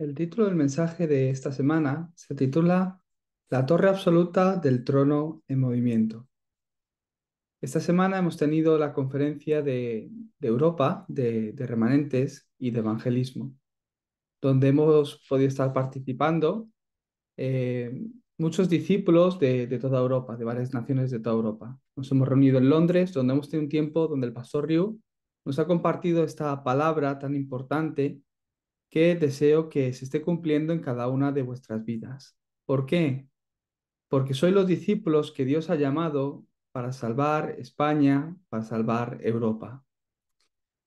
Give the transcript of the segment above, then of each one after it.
El título del mensaje de esta semana se titula La Torre Absoluta del Trono en Movimiento. Esta semana hemos tenido la conferencia de Europa de remanentes y de evangelismo, donde hemos podido estar participando eh, muchos discípulos de toda Europa, de varias naciones de toda Europa. Nos hemos reunido en Londres, donde hemos tenido un tiempo donde el pastor Ryu nos ha compartido esta palabra tan importante que deseo que se esté cumpliendo en cada una de vuestras vidas. ¿Por qué? Porque sois los discípulos que Dios ha llamado para salvar España, para salvar Europa.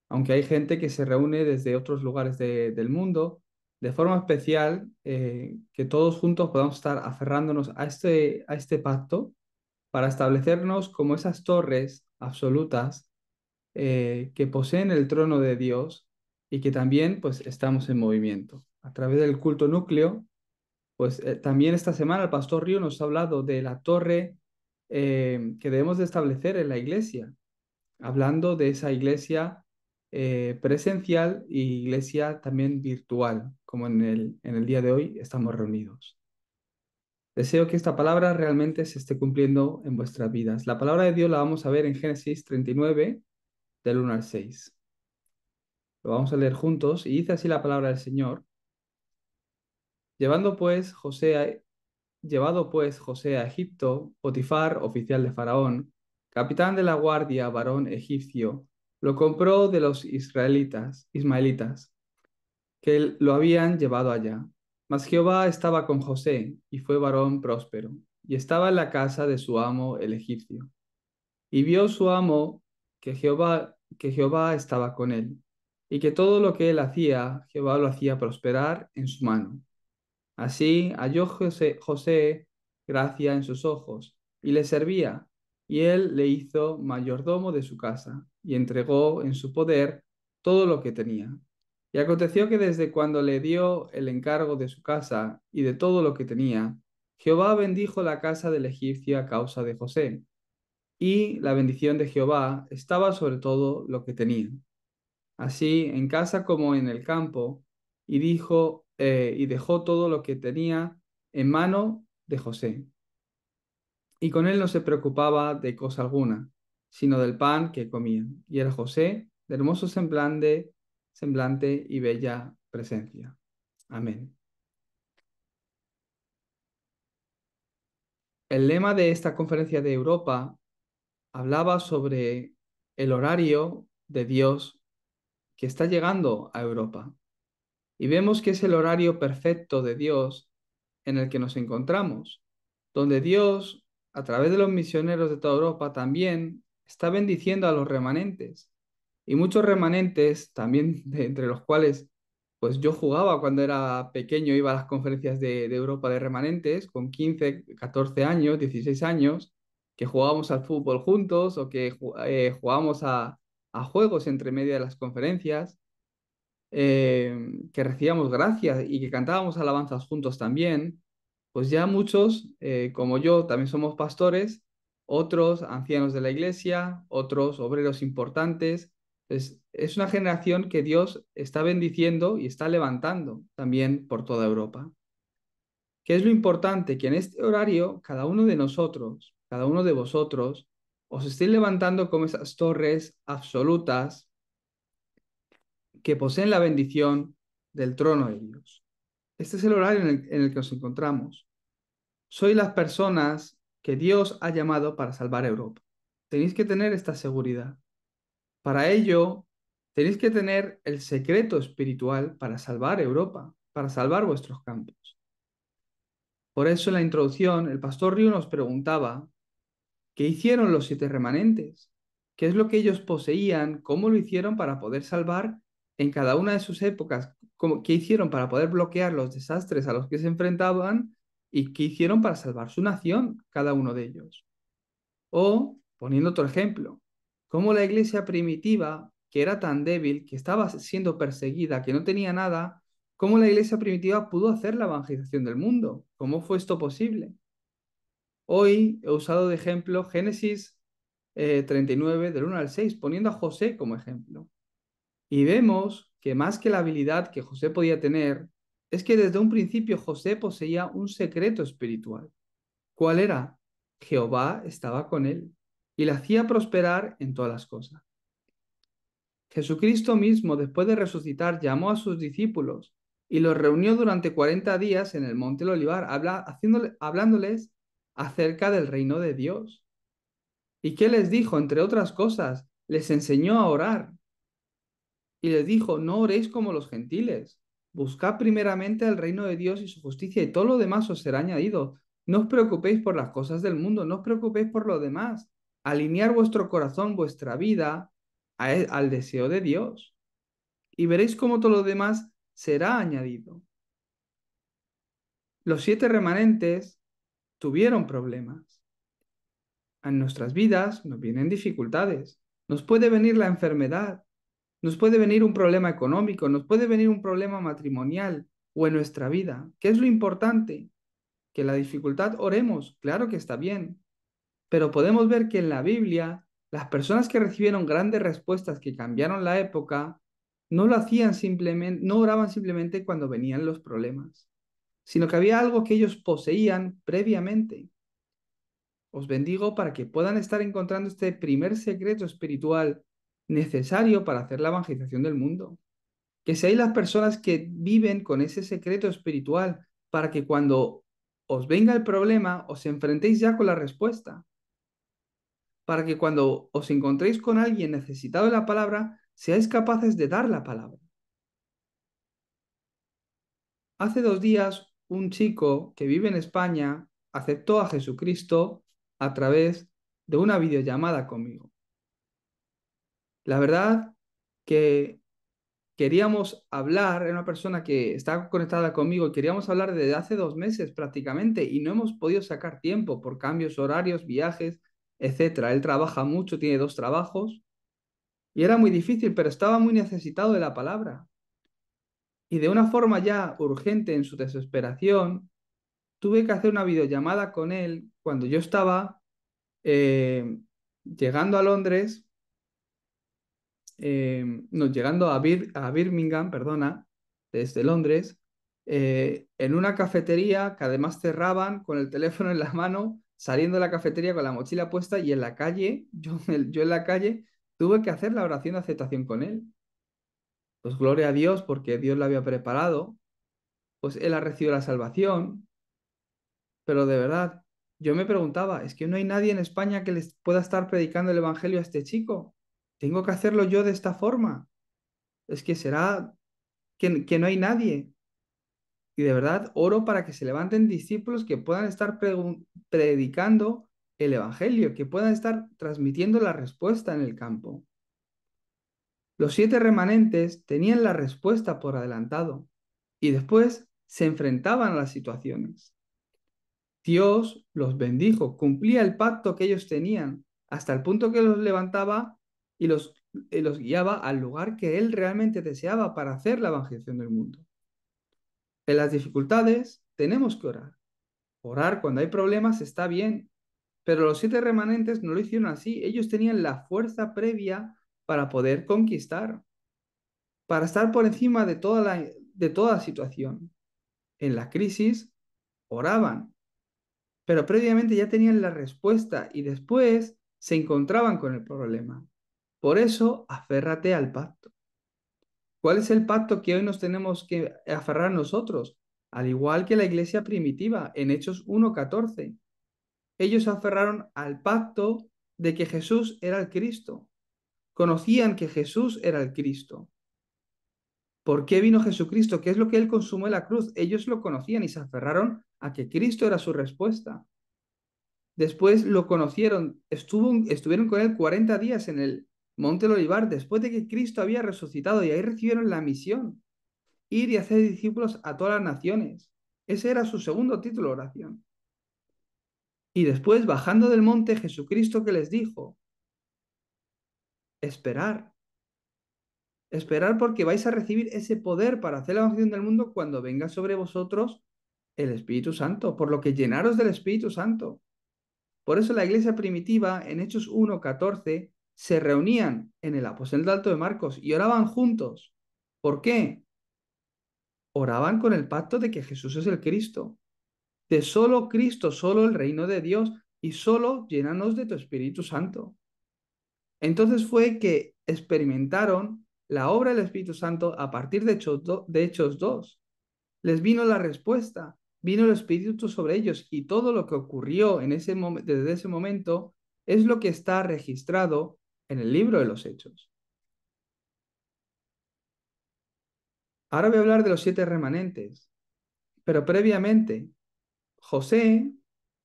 Aunque hay gente que se reúne desde otros lugares del mundo, de forma especial, que todos juntos podamos estar aferrándonos a este pacto para establecernos como esas torres absolutas que poseen el trono de Dios y que también pues estamos en movimiento. A través del culto núcleo, pues también esta semana el pastor Río nos ha hablado de la torre que debemos de establecer en la iglesia, hablando de esa iglesia presencial y iglesia también virtual, como en el día de hoy estamos reunidos. Deseo que esta palabra realmente se esté cumpliendo en vuestras vidas. La palabra de Dios la vamos a ver en Génesis 39, del 1 al 6. Lo vamos a leer juntos y dice así la palabra del Señor. Llevando pues José a, Llevado pues José a Egipto, Potifar, oficial de Faraón, capitán de la guardia, varón egipcio, lo compró de los ismaelitas, que lo habían llevado allá. Mas Jehová estaba con José, y fue varón próspero, y estaba en la casa de su amo el egipcio. Y vio su amo que Jehová estaba con él, y que todo lo que él hacía, Jehová lo hacía prosperar en su mano. Así halló José gracia en sus ojos, y le servía, y él le hizo mayordomo de su casa, y entregó en su poder todo lo que tenía. Y aconteció que desde cuando le dio el encargo de su casa y de todo lo que tenía, Jehová bendijo la casa del egipcio a causa de José, y la bendición de Jehová estaba sobre todo lo que tenía, así en casa como en el campo, y dejó todo lo que tenía en mano de José. Y con él no se preocupaba de cosa alguna, sino del pan que comían. Y era José de hermoso semblante y bella presencia. Amén. El lema de esta conferencia de Europa hablaba sobre el horario de Dios que está llegando a Europa. Y vemos que es el horario perfecto de Dios en el que nos encontramos, donde Dios, a través de los misioneros de toda Europa, también está bendiciendo a los remanentes. Y muchos remanentes, también entre los cuales pues yo jugaba cuando era pequeño, iba a las conferencias de Europa de remanentes, con 15, 14 años, 16 años, que jugábamos al fútbol juntos o que jugábamos a juegos entre medio de las conferencias, que recibíamos gracias y que cantábamos alabanzas juntos también, pues ya muchos, como yo, también somos pastores, otros ancianos de la iglesia, otros obreros importantes. Es una generación que Dios está bendiciendo y está levantando también por toda Europa. ¿Qué es lo importante? Que en este horario, cada uno de nosotros, cada uno de vosotros, os estéis levantando como esas torres absolutas que poseen la bendición del trono de Dios. Este es el horario en el que nos encontramos. Sois las personas que Dios ha llamado para salvar Europa. Tenéis que tener esta seguridad. Para ello, tenéis que tener el secreto espiritual para salvar Europa, para salvar vuestros campos. Por eso en la introducción, el pastor Río nos preguntaba, ¿qué hicieron los 7 remanentes? ¿Qué es lo que ellos poseían? ¿Cómo lo hicieron para poder salvar en cada una de sus épocas? ¿Qué hicieron para poder bloquear los desastres a los que se enfrentaban? ¿Y qué hicieron para salvar su nación, cada uno de ellos? O, poniendo otro ejemplo, cómo la iglesia primitiva, que era tan débil, que estaba siendo perseguida, que no tenía nada, cómo la iglesia primitiva pudo hacer la evangelización del mundo. ¿Cómo fue esto posible? Hoy he usado de ejemplo Génesis 39, del 1 al 6, poniendo a José como ejemplo. Y vemos que más que la habilidad que José podía tener, es que desde un principio José poseía un secreto espiritual. ¿Cuál era? Jehová estaba con él y le hacía prosperar en todas las cosas. Jesucristo mismo, después de resucitar, llamó a sus discípulos y los reunió durante 40 días en el Monte del Olivar, hablándoles acerca del reino de Dios. ¿Y qué les dijo? Entre otras cosas, les enseñó a orar y les dijo, no oréis como los gentiles, buscad primeramente el reino de Dios y su justicia y todo lo demás os será añadido. No os preocupéis por las cosas del mundo, no os preocupéis por lo demás. Alinear vuestro corazón, vuestra vida al deseo de Dios y veréis cómo todo lo demás será añadido. Los 7 remanentes tuvieron problemas. En nuestras vidas nos vienen dificultades. Nos puede venir la enfermedad, nos puede venir un problema económico, nos puede venir un problema matrimonial o en nuestra vida. ¿Qué es lo importante? Que la dificultad oremos, claro que está bien, pero podemos ver que en la Biblia las personas que recibieron grandes respuestas que cambiaron la época no lo hacían simplemente, no oraban simplemente cuando venían los problemas, sino que había algo que ellos poseían previamente. Os bendigo para que puedan estar encontrando este primer secreto espiritual necesario para hacer la evangelización del mundo. Que seáis las personas que viven con ese secreto espiritual para que cuando os venga el problema os enfrentéis ya con la respuesta. Para que cuando os encontréis con alguien necesitado de la palabra, seáis capaces de dar la palabra. Hace 2 días, un chico que vive en España aceptó a Jesucristo a través de una videollamada conmigo. La verdad que queríamos hablar, era una persona que está conectada conmigo, y queríamos hablar desde hace 2 meses prácticamente y no hemos podido sacar tiempo por cambios horarios, viajes, etcétera. Él trabaja mucho, tiene 2 trabajos y era muy difícil, pero estaba muy necesitado de la palabra. Y de una forma ya urgente en su desesperación, tuve que hacer una videollamada con él cuando yo estaba eh, llegando a Londres, no, llegando a Birmingham, perdona, desde Londres, en una cafetería que además cerraban con el teléfono en la mano, saliendo de la cafetería con la mochila puesta y en la calle, yo en la calle, tuve que hacer la oración de aceptación con él. Pues gloria a Dios porque Dios lo había preparado, pues él ha recibido la salvación, pero de verdad, yo me preguntaba, es que no hay nadie en España que les pueda estar predicando el Evangelio a este chico. Tengo que hacerlo yo de esta forma. Es que será que no hay nadie. Y de verdad, oro para que se levanten discípulos que puedan estar predicando el Evangelio, que puedan estar transmitiendo la respuesta en el campo. Los 7 remanentes tenían la respuesta por adelantado y después se enfrentaban a las situaciones. Dios los bendijo, cumplía el pacto que ellos tenían, hasta el punto que los levantaba y los guiaba al lugar que Él realmente deseaba para hacer la evangelización del mundo. En las dificultades tenemos que orar. Orar cuando hay problemas está bien, pero los 7 remanentes no lo hicieron así. Ellos tenían la fuerza previa para poder conquistar, para estar por encima de toda situación. En la crisis oraban, pero previamente ya tenían la respuesta y después se encontraban con el problema. Por eso, aférrate al pacto. ¿Cuál es el pacto que hoy nos tenemos que aferrar nosotros? Al igual que la iglesia primitiva, en Hechos 1:14. Ellos se aferraron al pacto de que Jesús era el Cristo. Conocían que Jesús era el Cristo. ¿Por qué vino Jesucristo? ¿Qué es lo que Él consumó en la cruz? Ellos lo conocían y se aferraron a que Cristo era su respuesta. Después lo conocieron, estuvieron con Él 40 días en el Monte del Olivar, después de que Cristo había resucitado, y ahí recibieron la misión, ir y hacer discípulos a todas las naciones. Ese era su segundo título de oración. Y después, bajando del monte, Jesucristo que les dijo, esperar. Esperar porque vais a recibir ese poder para hacer la evangelización del mundo cuando venga sobre vosotros el Espíritu Santo, por lo que llenaros del Espíritu Santo. Por eso la iglesia primitiva, en Hechos 1:14, se reunían en el aposento alto de Marcos y oraban juntos. ¿Por qué? oraban con el pacto de que Jesús es el Cristo, de solo Cristo, solo el reino de Dios y solo llénanos de tu Espíritu Santo. Entonces fue que experimentaron la obra del Espíritu Santo a partir de Hechos 2. Les vino la respuesta, vino el Espíritu sobre ellos y todo lo que ocurrió desde ese momento es lo que está registrado en el libro de los Hechos. Ahora voy a hablar de los 7 remanentes, pero previamente José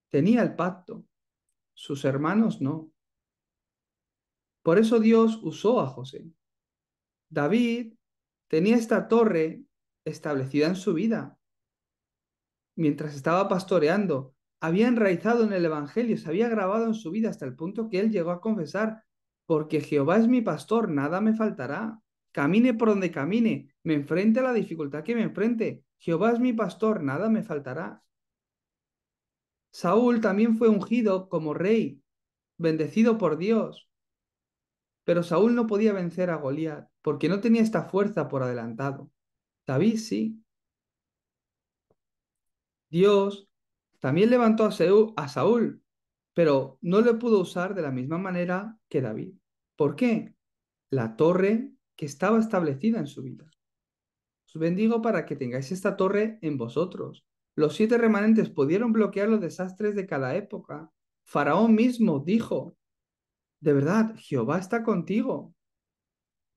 tenía el pacto, sus hermanos no. Por eso Dios usó a José. David tenía esta torre establecida en su vida mientras estaba pastoreando. Había enraizado en el Evangelio, se había grabado en su vida hasta el punto que él llegó a confesar, porque Jehová es mi pastor, nada me faltará. Camine por donde camine, me enfrente a la dificultad que me enfrente. Jehová es mi pastor, nada me faltará. Saúl también fue ungido como rey, bendecido por Dios, pero Saúl no podía vencer a Goliat porque no tenía esta fuerza por adelantado. David sí. Dios también levantó a Saúl, pero no le pudo usar de la misma manera que David. ¿Por qué? La torre que estaba establecida en su vida. Os bendigo para que tengáis esta torre en vosotros. Los 7 remanentes pudieron bloquear los desastres de cada época. Faraón mismo dijo, de verdad, Jehová está contigo.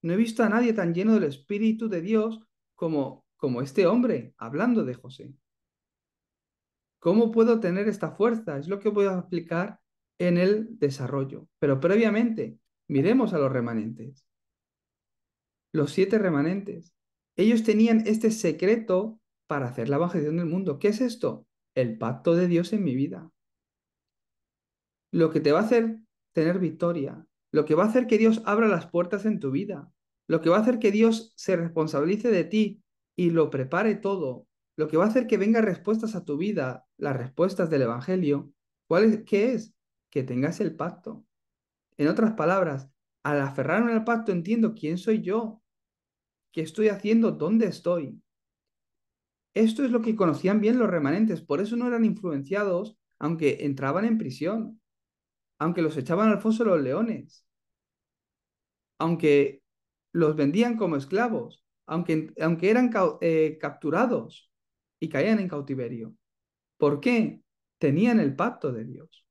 No he visto a nadie tan lleno del Espíritu de Dios como este hombre, hablando de José. ¿Cómo puedo tener esta fuerza? Es lo que voy a explicar en el desarrollo. Pero previamente, miremos a los remanentes. Los 7 remanentes. Ellos tenían este secreto para hacer la evangelización del mundo. ¿Qué es esto? El pacto de Dios en mi vida. Lo que te va a hacer tener victoria. Lo que va a hacer que Dios abra las puertas en tu vida. Lo que va a hacer que Dios se responsabilice de ti y lo prepare todo. Lo que va a hacer que vengan respuestas a tu vida, las respuestas del Evangelio. ¿Qué es? Que tengas el pacto. En otras palabras, al aferrarme al pacto entiendo quién soy yo, qué estoy haciendo, dónde estoy. Esto es lo que conocían bien los remanentes, por eso no eran influenciados, aunque entraban en prisión, aunque los echaban al foso los leones, aunque los vendían como esclavos, aunque eran capturados y caían en cautiverio. ¿Por qué? Tenían el pacto de Dios.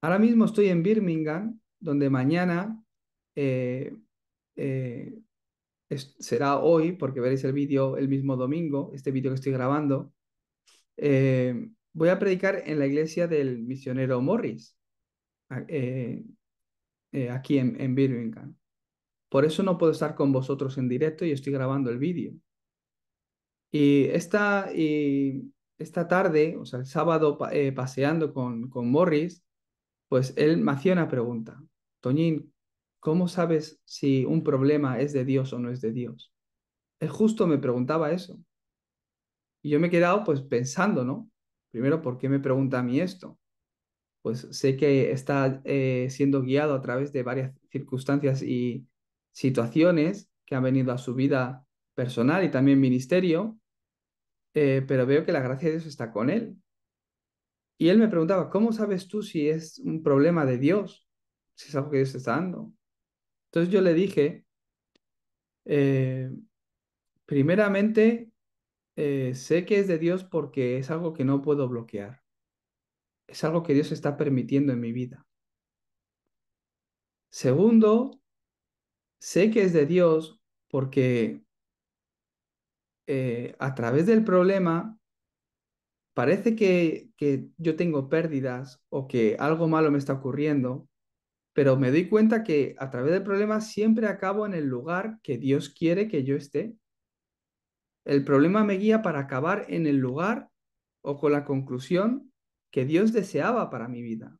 Ahora mismo estoy en Birmingham, donde mañana eh, eh, será hoy, porque veréis el vídeo el mismo domingo, este vídeo que estoy grabando. Voy a predicar en la iglesia del misionero Morris, eh, aquí en Birmingham. Por eso no puedo estar con vosotros en directo y estoy grabando el vídeo. Y esta tarde, o sea, el sábado, paseando con Morris, pues él me hacía una pregunta. Toñín, ¿cómo sabes si un problema es de Dios o no es de Dios? Él justo me preguntaba eso. Y yo me he quedado pues pensando, ¿no? Primero, ¿por qué me pregunta a mí esto? Pues sé que está siendo guiado a través de varias circunstancias y situaciones que han venido a su vida personal y también ministerio, pero veo que la gracia de Dios está con él. Y él me preguntaba, ¿cómo sabes tú si es un problema de Dios? Si es algo que Dios está dando. Entonces yo le dije, eh, primeramente, sé que es de Dios porque es algo que no puedo bloquear. Es algo que Dios está permitiendo en mi vida. Segundo, sé que es de Dios porque a través del problema parece que yo tengo pérdidas o que algo malo me está ocurriendo, pero me doy cuenta que a través del problema siempre acabo en el lugar que Dios quiere que yo esté. El problema me guía para acabar en el lugar o con la conclusión que Dios deseaba para mi vida.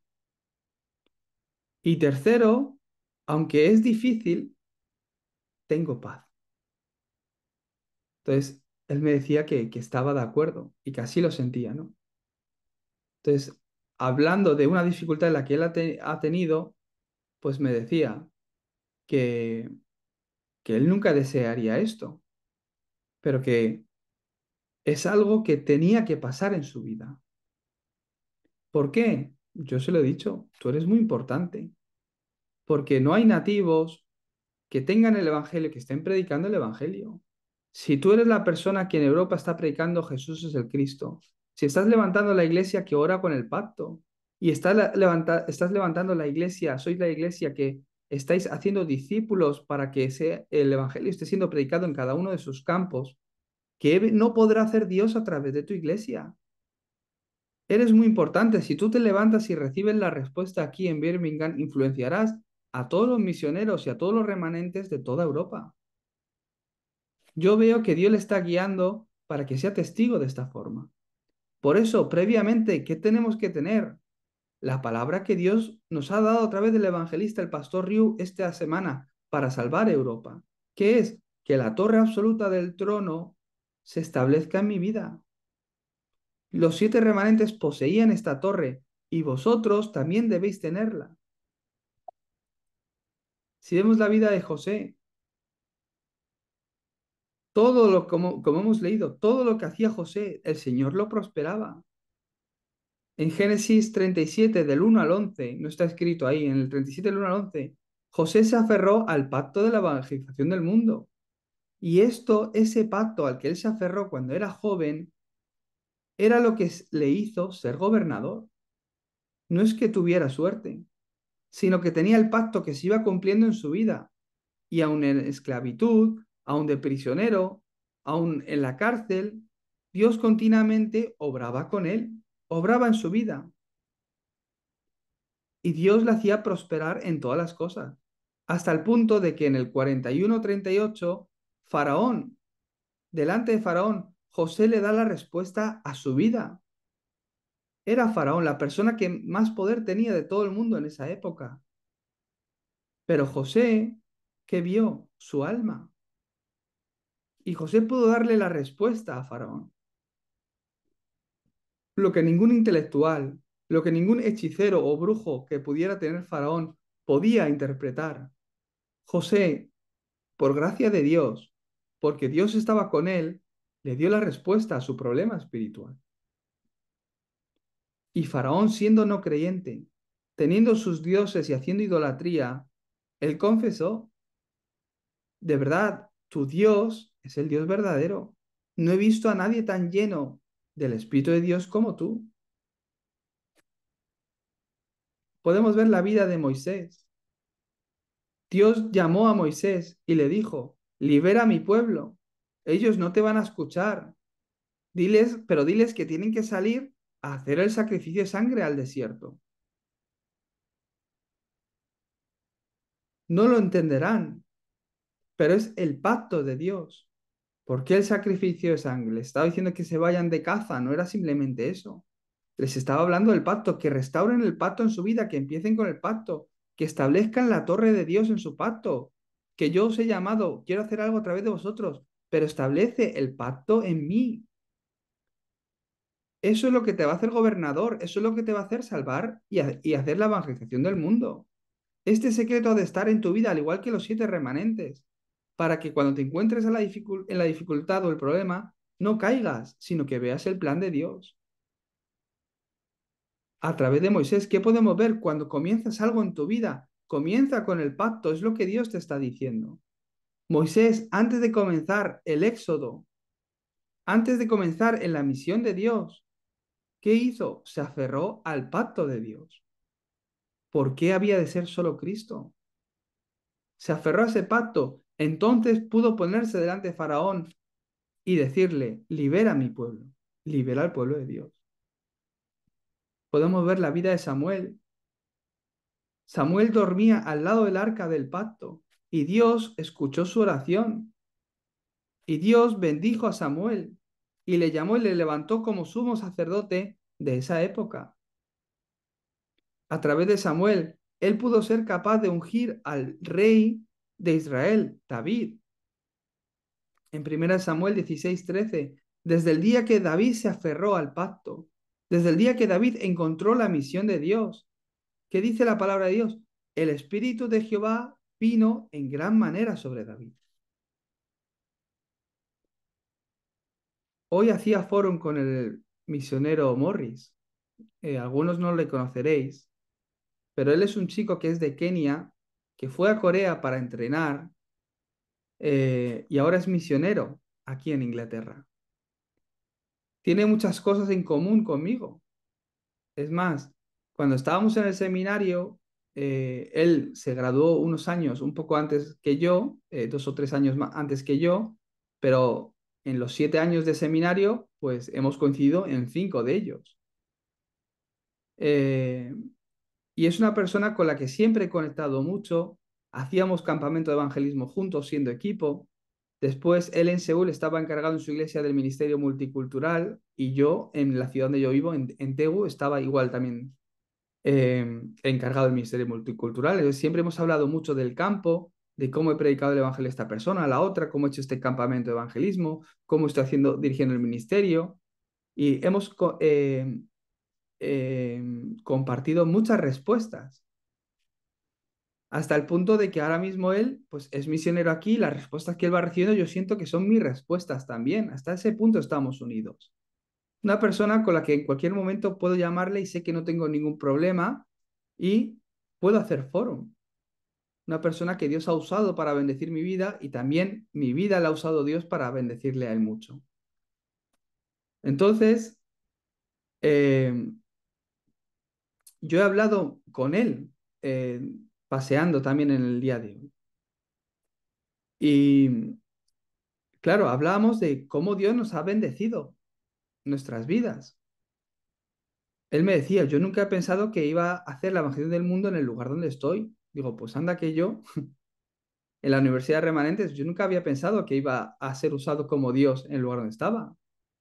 Y tercero, aunque es difícil, tengo paz. Entonces, él me decía que estaba de acuerdo y que así lo sentía, ¿no? Entonces, hablando de una dificultad en la que él ha tenido, pues me decía que, que él nunca desearía esto, pero que es algo que tenía que pasar en su vida. ¿Por qué? Yo se lo he dicho, tú eres muy importante, porque no hay nativos que tengan el Evangelio, que estén predicando el Evangelio. Si tú eres la persona que en Europa está predicando Jesús es el Cristo, si estás levantando la iglesia que ora con el pacto y estás levantando la iglesia, sois la iglesia que estáis haciendo discípulos para que el Evangelio esté siendo predicado en cada uno de sus campos, ¿qué no podrá hacer Dios a través de tu iglesia? Eres muy importante. Si tú te levantas y recibes la respuesta aquí en Birmingham, influenciarás a todos los misioneros y a todos los remanentes de toda Europa. Yo veo que Dios le está guiando para que sea testigo de esta forma. Por eso, previamente, ¿qué tenemos que tener? La palabra que Dios nos ha dado a través del evangelista, el pastor Riu, esta semana para salvar Europa, que es que la torre absoluta del trono se establezca en mi vida. Los 7 remanentes poseían esta torre y vosotros también debéis tenerla. Si vemos la vida de José, como hemos leído, todo lo que hacía José, el Señor lo prosperaba. En Génesis 37, del 1 al 11, no está escrito ahí, en el 37 del 1 al 11, José se aferró al pacto de la evangelización del mundo. Y ese pacto al que él se aferró cuando era joven, era lo que le hizo ser gobernador. No es que tuviera suerte, sino que tenía el pacto que se iba cumpliendo en su vida. Y aun en esclavitud, aun de prisionero, aun en la cárcel, Dios continuamente obraba con él, obraba en su vida. Y Dios le hacía prosperar en todas las cosas, hasta el punto de que en el 41-38, Faraón, delante de Faraón, José le da la respuesta a su vida. Era Faraón la persona que más poder tenía de todo el mundo en esa época. Pero José, ¿qué vio? Su alma. Y José pudo darle la respuesta a Faraón. Lo que ningún intelectual, lo que ningún hechicero o brujo que pudiera tener Faraón podía interpretar. José, por gracia de Dios, porque Dios estaba con él, le dio la respuesta a su problema espiritual. Y Faraón, siendo no creyente, teniendo sus dioses y haciendo idolatría, él confesó, de verdad, tu Dios es el Dios verdadero. No he visto a nadie tan lleno del Espíritu de Dios como tú. Podemos ver la vida de Moisés. Dios llamó a Moisés y le dijo, libera a mi pueblo. Ellos no te van a escuchar. Pero diles que tienen que salir a hacer el sacrificio de sangre al desierto. No lo entenderán, pero es el pacto de Dios. ¿Por qué el sacrificio de sangre? Les estaba diciendo que se vayan de caza, no era simplemente eso. Les estaba hablando del pacto, que restauren el pacto en su vida, que empiecen con el pacto, que establezcan la torre de Dios en su pacto, que yo os he llamado, quiero hacer algo a través de vosotros, pero establece el pacto en mí. Eso es lo que te va a hacer gobernador, eso es lo que te va a hacer salvar y hacer la evangelización del mundo. Este secreto ha de estar en tu vida, al igual que los 7 remanentes, para que cuando te encuentres en la dificultad o el problema, no caigas, sino que veas el plan de Dios. A través de Moisés, ¿qué podemos ver? Cuando comienzas algo en tu vida, comienza con el pacto, es lo que Dios te está diciendo. Moisés, antes de comenzar el éxodo, antes de comenzar en la misión de Dios, ¿qué hizo? Se aferró al pacto de Dios. ¿Por qué había de ser solo Cristo? Se aferró a ese pacto. Entonces pudo ponerse delante de Faraón y decirle, libera a mi pueblo, libera al pueblo de Dios. Podemos ver la vida de Samuel. Samuel dormía al lado del arca del pacto y Dios escuchó su oración. Y Dios bendijo a Samuel y le llamó y le levantó como sumo sacerdote de esa época. A través de Samuel, él pudo ser capaz de ungir al rey de Israel, David. En 1 Samuel 16:13, desde el día que David se aferró al pacto, desde el día que David encontró la misión de Dios, ¿qué dice la palabra de Dios? El Espíritu de Jehová vino en gran manera sobre David. Hoy hacía foro con el misionero Morris. Algunos no le conoceréis, pero él es un chico que es de Kenia, que fue a Corea para entrenar y ahora es misionero aquí en Inglaterra. Tiene muchas cosas en común conmigo. Es más, cuando estábamos en el seminario, él se graduó unos años, un poco antes que yo, 2 o 3 años antes que yo, pero en los 7 años de seminario, pues hemos coincidido en 5 de ellos. Eh, y es una persona con la que siempre he conectado mucho. Hacíamos campamento de evangelismo juntos, siendo equipo. Después, él en Seúl estaba encargado en su iglesia del ministerio multicultural y yo, en la ciudad donde yo vivo, en Daegu, estaba igual también encargado del Ministerio Multicultural. Entonces, siempre hemos hablado mucho del campo, de cómo he predicado el Evangelio a esta persona, a la otra, cómo he hecho este campamento de evangelismo, cómo estoy dirigiendo el ministerio. Y hemos compartido muchas respuestas, hasta el punto de que ahora mismo él pues, es misionero aquí y las respuestas que él va recibiendo yo siento que son mis respuestas también. Hasta ese punto estamos unidos. Una persona con la que en cualquier momento puedo llamarle y sé que no tengo ningún problema y puedo hacer foro. Una persona que Dios ha usado para bendecir mi vida y también mi vida la ha usado Dios para bendecirle a él mucho. Entonces, eh, yo he hablado con él, eh, paseando también en el día de hoy. Y claro, hablábamos de cómo Dios nos ha bendecido nuestras vidas. Él me decía, yo nunca he pensado que iba a hacer la evangelización del mundo en el lugar donde estoy. Digo, pues anda que yo, en la Universidad de Remanentes, yo nunca había pensado que iba a ser usado como Dios en el lugar donde estaba.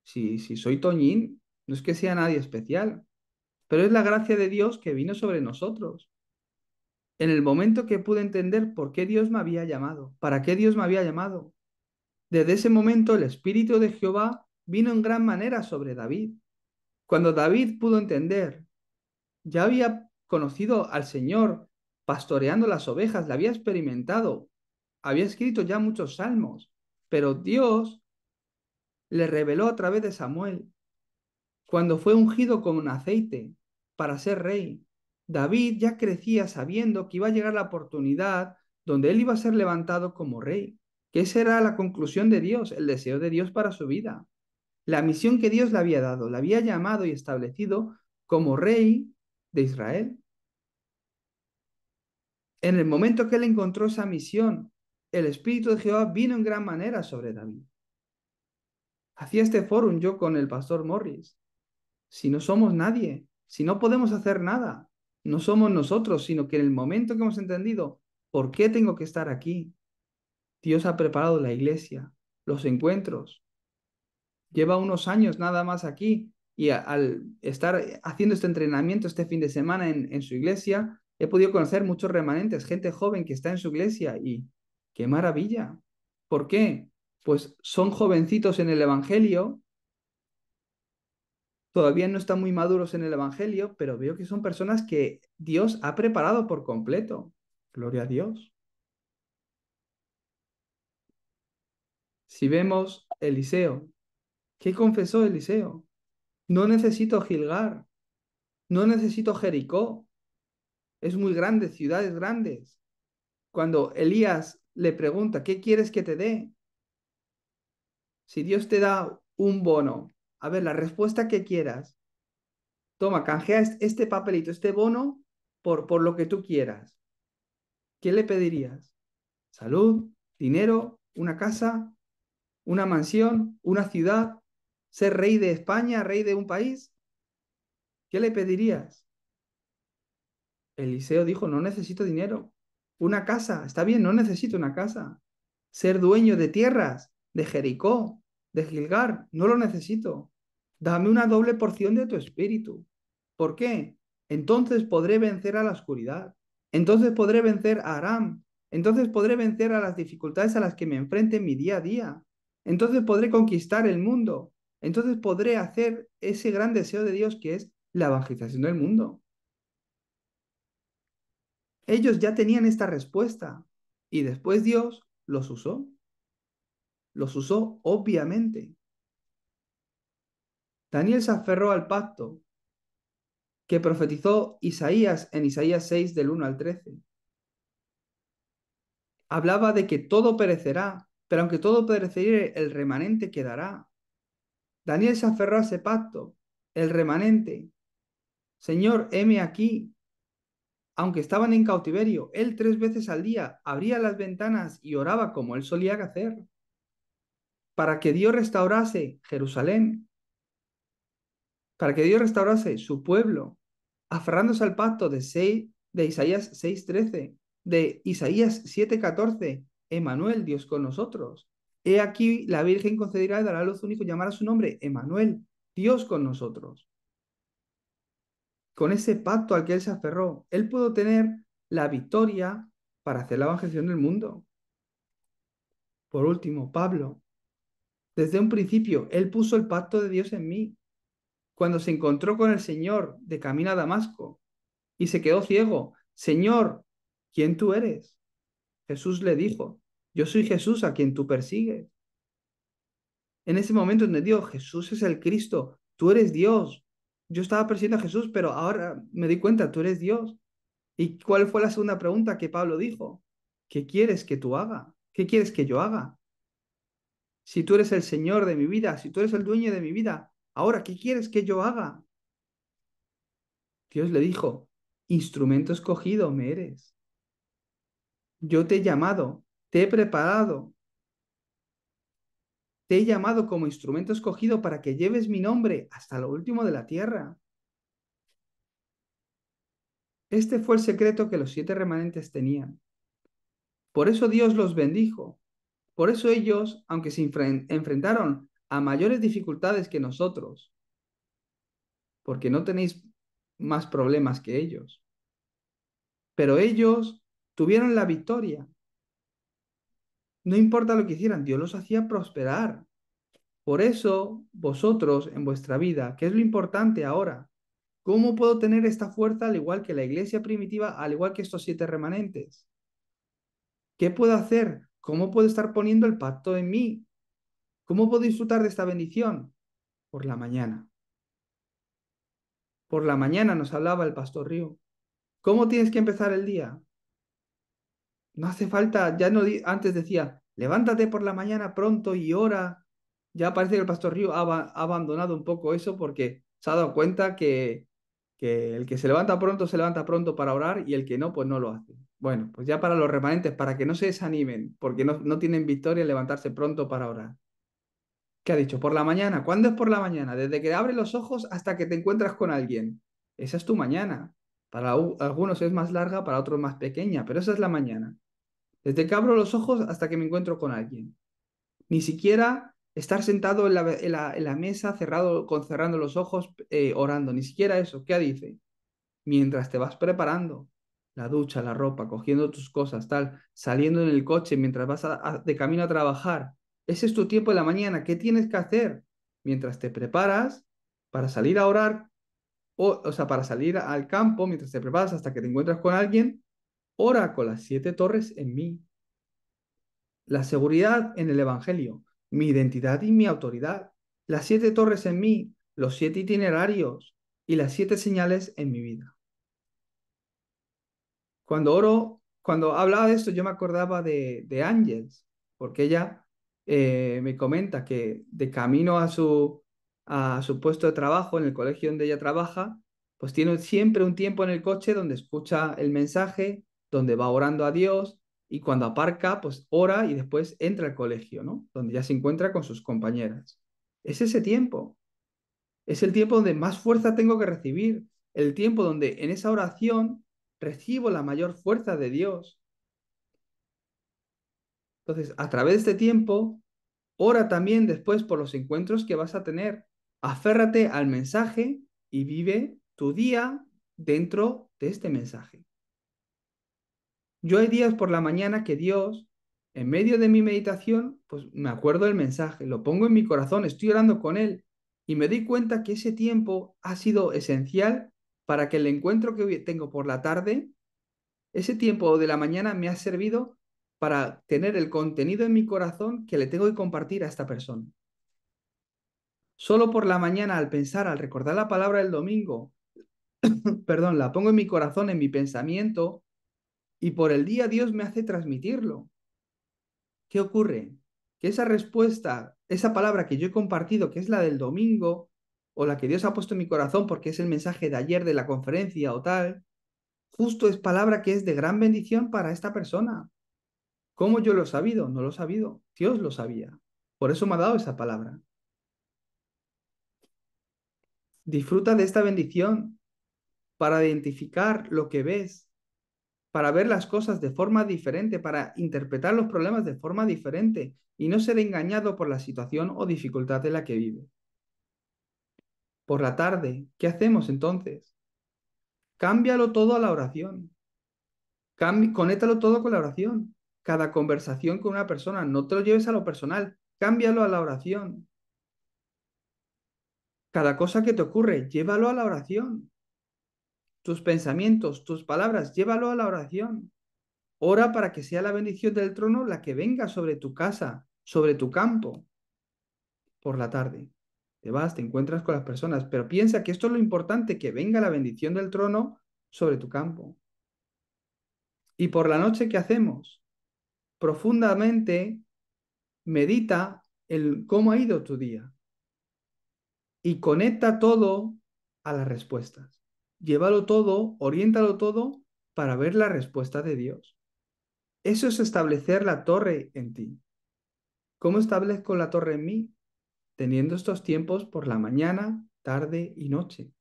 Si soy Toñín, no es que sea nadie especial, pero es la gracia de Dios que vino sobre nosotros. En el momento que pude entender por qué Dios me había llamado, para qué Dios me había llamado, desde ese momento el Espíritu de Jehová vino en gran manera sobre David. Cuando David pudo entender, ya había conocido al Señor pastoreando las ovejas, la había experimentado, había escrito ya muchos salmos, pero Dios le reveló a través de Samuel cuando fue ungido con aceite para ser rey. David ya crecía sabiendo que iba a llegar la oportunidad donde él iba a ser levantado como rey, que esa era la conclusión de Dios, el deseo de Dios para su vida. La misión que Dios le había dado, le había llamado y establecido como rey de Israel. En el momento que él encontró esa misión, el Espíritu de Jehová vino en gran manera sobre David. Hacía este fórum yo con el pastor Morris. Si no somos nadie, si no podemos hacer nada, no somos nosotros, sino que en el momento que hemos entendido por qué tengo que estar aquí, Dios ha preparado la iglesia, los encuentros. Lleva unos años nada más aquí y al estar haciendo este entrenamiento este fin de semana en su iglesia, he podido conocer muchos remanentes, gente joven que está en su iglesia y qué maravilla. ¿Por qué? Pues son jovencitos en el Evangelio, todavía no están muy maduros en el Evangelio, pero veo que son personas que Dios ha preparado por completo. Gloria a Dios. Si vemos Eliseo, ¿qué confesó Eliseo? No necesito Gilgar, no necesito Jericó, es muy grande, ciudades grandes. Cuando Elías le pregunta, ¿qué quieres que te dé? Si Dios te da un bono, a ver, la respuesta que quieras, toma, canjea este papelito, este bono, por lo que tú quieras. ¿Qué le pedirías? ¿Salud? ¿Dinero? ¿Una casa? ¿Una mansión? ¿Una ciudad? ¿Ser rey de España? ¿Rey de un país? ¿Qué le pedirías? Eliseo dijo, no necesito dinero. Una casa, está bien, no necesito una casa. Ser dueño de tierras, de Jericó, de Gilgar, no lo necesito. Dame una doble porción de tu espíritu. ¿Por qué? Entonces podré vencer a la oscuridad. Entonces podré vencer a Aram. Entonces podré vencer a las dificultades a las que me enfrente en mi día a día. Entonces podré conquistar el mundo. Entonces podré hacer ese gran deseo de Dios que es la evangelización del mundo. Ellos ya tenían esta respuesta y después Dios los usó obviamente. Daniel se aferró al pacto que profetizó Isaías en Isaías 6 del 1 al 13. Hablaba de que todo perecerá, pero aunque todo pereciere, el remanente quedará. Daniel se aferró a ese pacto, el remanente. Señor, heme aquí. Aunque estaban en cautiverio, él 3 veces al día abría las ventanas y oraba como él solía hacer, para que Dios restaurase Jerusalén, para que Dios restaurase su pueblo, aferrándose al pacto de Isaías 6:13, de Isaías 7:14, Emanuel, Dios con nosotros. He aquí la Virgen concederá y dará a luz un hijo y llamará su nombre Emanuel, Dios con nosotros. Con ese pacto al que él se aferró, él pudo tener la victoria para hacer la evangelización del mundo. Por último, Pablo, desde un principio, él puso el pacto de Dios en mí. Cuando se encontró con el Señor de camino a Damasco y se quedó ciego, Señor, ¿quién tú eres? Jesús le dijo, yo soy Jesús a quien tú persigues. En ese momento entendió, Jesús es el Cristo, tú eres Dios. Yo estaba persiguiendo a Jesús, pero ahora me di cuenta, tú eres Dios. ¿Y cuál fue la segunda pregunta que Pablo dijo? ¿Qué quieres que tú haga? ¿Qué quieres que yo haga? Si tú eres el Señor de mi vida, si tú eres el dueño de mi vida, ahora, ¿qué quieres que yo haga? Dios le dijo, instrumento escogido me eres. Yo te he llamado, te he preparado, te he llamado como instrumento escogido para que lleves mi nombre hasta lo último de la tierra. Este fue el secreto que los 7 remanentes tenían. Por eso Dios los bendijo. Por eso ellos, aunque se enfrentaron a mayores dificultades que nosotros, porque no tenéis más problemas que ellos, pero ellos tuvieron la victoria. No importa lo que hicieran, Dios los hacía prosperar. Por eso, vosotros en vuestra vida, ¿qué es lo importante ahora? ¿Cómo puedo tener esta fuerza al igual que la iglesia primitiva, al igual que estos 7 remanentes? ¿Qué puedo hacer? ¿Cómo puedo estar poniendo el pacto en mí? ¿Cómo puedo disfrutar de esta bendición? Por la mañana. Por la mañana nos hablaba el pastor Río. ¿Cómo tienes que empezar el día? No hace falta, ya no antes decía, levántate por la mañana pronto y ora. Ya parece que el pastor Río ha abandonado un poco eso porque se ha dado cuenta que el que se levanta pronto para orar y el que no, pues no lo hace. Bueno, pues ya para los remanentes, para que no se desanimen, porque no tienen victoria en levantarse pronto para orar. ¿Qué ha dicho? Por la mañana. ¿Cuándo es por la mañana? Desde que abres los ojos hasta que te encuentras con alguien. Esa es tu mañana. Para algunos es más larga, para otros más pequeña, pero esa es la mañana. Desde que abro los ojos hasta que me encuentro con alguien. Ni siquiera estar sentado en la mesa, cerrando los ojos, orando. Ni siquiera eso. ¿Qué dice? Mientras te vas preparando, la ducha, la ropa, cogiendo tus cosas, tal, saliendo en el coche, mientras vas de camino a trabajar. Ese es tu tiempo de la mañana. ¿Qué tienes que hacer? Mientras te preparas para salir a orar, o sea, para salir al campo, mientras te preparas hasta que te encuentras con alguien, ora con las 7 torres en mí. La seguridad en el Evangelio, mi identidad y mi autoridad, las 7 torres en mí, los 7 itinerarios y las 7 señales en mi vida. Cuando hablaba de esto, yo me acordaba de Ángels, porque ella me comenta que de camino a su puesto de trabajo, en el colegio donde ella trabaja, pues tiene siempre un tiempo en el coche donde escucha el mensaje, donde va orando a Dios, y cuando aparca, pues ora y después entra al colegio, ¿no? Donde ya se encuentra con sus compañeras. Es ese tiempo, es el tiempo donde más fuerza tengo que recibir, el tiempo donde en esa oración recibo la mayor fuerza de Dios. Entonces, a través de este tiempo, ora también después por los encuentros que vas a tener. Aférrate al mensaje y vive tu día dentro de este mensaje. Yo hay días por la mañana que Dios, en medio de mi meditación, pues me acuerdo del mensaje, lo pongo en mi corazón, estoy orando con Él y me doy cuenta que ese tiempo ha sido esencial para que el encuentro que hoy tengo por la tarde, ese tiempo de la mañana me ha servido para tener el contenido en mi corazón que le tengo que compartir a esta persona. Solo por la mañana al pensar, al recordar la palabra del domingo, perdón, la pongo en mi corazón, en mi pensamiento, y por el día Dios me hace transmitirlo. ¿Qué ocurre? Que esa respuesta, esa palabra que yo he compartido, que es la del domingo, o la que Dios ha puesto en mi corazón porque es el mensaje de ayer de la conferencia o tal, justo es palabra que es de gran bendición para esta persona. ¿Cómo yo lo he sabido? No lo he sabido. Dios lo sabía. Por eso me ha dado esa palabra. Disfruta de esta bendición para identificar lo que ves, para ver las cosas de forma diferente, para interpretar los problemas de forma diferente y no ser engañado por la situación o dificultad en la que vive. Por la tarde, ¿qué hacemos entonces? Cámbialo todo a la oración. Conéctalo todo con la oración. Cada conversación con una persona, no te lo lleves a lo personal, cámbialo a la oración. Cada cosa que te ocurre, llévalo a la oración. Tus pensamientos, tus palabras, llévalo a la oración. Ora para que sea la bendición del trono la que venga sobre tu casa, sobre tu campo, por la tarde. Te vas, te encuentras con las personas, pero piensa que esto es lo importante, que venga la bendición del trono sobre tu campo. Y por la noche, ¿qué hacemos? Profundamente medita en cómo ha ido tu día y conecta todo a las respuestas. Llévalo todo, oriéntalo todo para ver la respuesta de Dios. Eso es establecer la torre en ti. ¿Cómo establezco la torre en mí? Teniendo estos tiempos por la mañana, tarde y noche.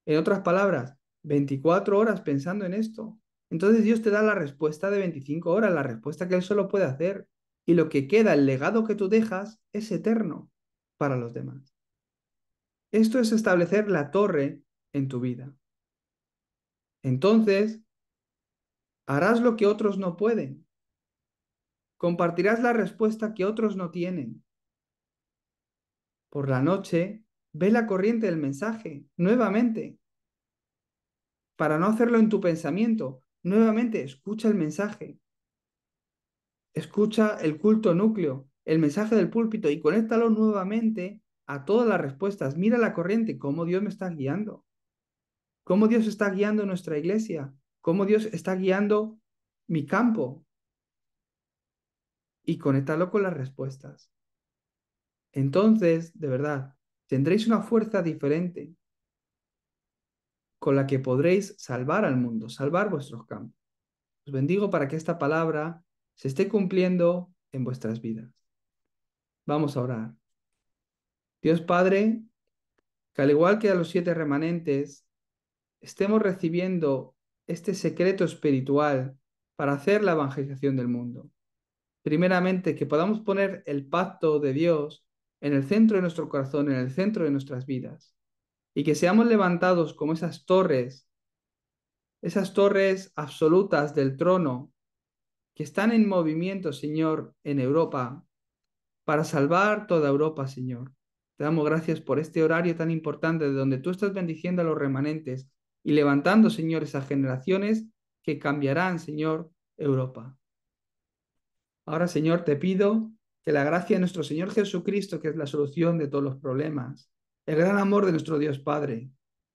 En otras palabras, 24 horas pensando en esto. Entonces Dios te da la respuesta de 25 horas, la respuesta que Él solo puede hacer. Y lo que queda, el legado que tú dejas, es eterno para los demás. Esto es establecer la torre en tu vida. Entonces, harás lo que otros no pueden. Compartirás la respuesta que otros no tienen. Por la noche, ve la corriente del mensaje nuevamente. Para no hacerlo en tu pensamiento, nuevamente escucha el mensaje. Escucha el culto núcleo, el mensaje del púlpito y conéctalo nuevamente a todas las respuestas. Mira la corriente, cómo Dios me está guiando. Cómo Dios está guiando nuestra iglesia. Cómo Dios está guiando mi campo. Y conéctalo con las respuestas. Entonces, de verdad, tendréis una fuerza diferente con la que podréis salvar al mundo, salvar vuestros campos. Os bendigo para que esta palabra se esté cumpliendo en vuestras vidas. Vamos a orar. Dios Padre, que al igual que a los 7 remanentes, estemos recibiendo este secreto espiritual para hacer la evangelización del mundo. Primeramente, que podamos poner el pacto de Dios en el centro de nuestro corazón, en el centro de nuestras vidas, y que seamos levantados como esas torres absolutas del trono que están en movimiento, Señor, en Europa, para salvar toda Europa, Señor. Te damos gracias por este horario tan importante de donde tú estás bendiciendo a los remanentes y levantando, Señor, esas generaciones que cambiarán, Señor, Europa. Ahora, Señor, te pido que la gracia de nuestro Señor Jesucristo, que es la solución de todos los problemas, el gran amor de nuestro Dios Padre,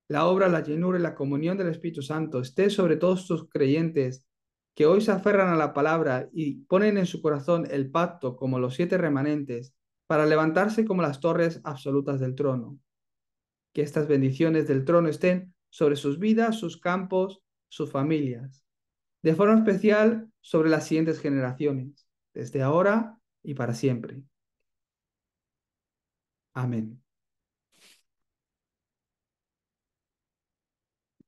la obra, la llenura y la comunión del Espíritu Santo esté sobre todos tus creyentes que hoy se aferran a la palabra y ponen en su corazón el pacto como los 7 remanentes para levantarse como las torres absolutas del trono. Que estas bendiciones del trono estén sobre sus vidas, sus campos, sus familias, de forma especial sobre las siguientes generaciones, desde ahora y para siempre. Amén.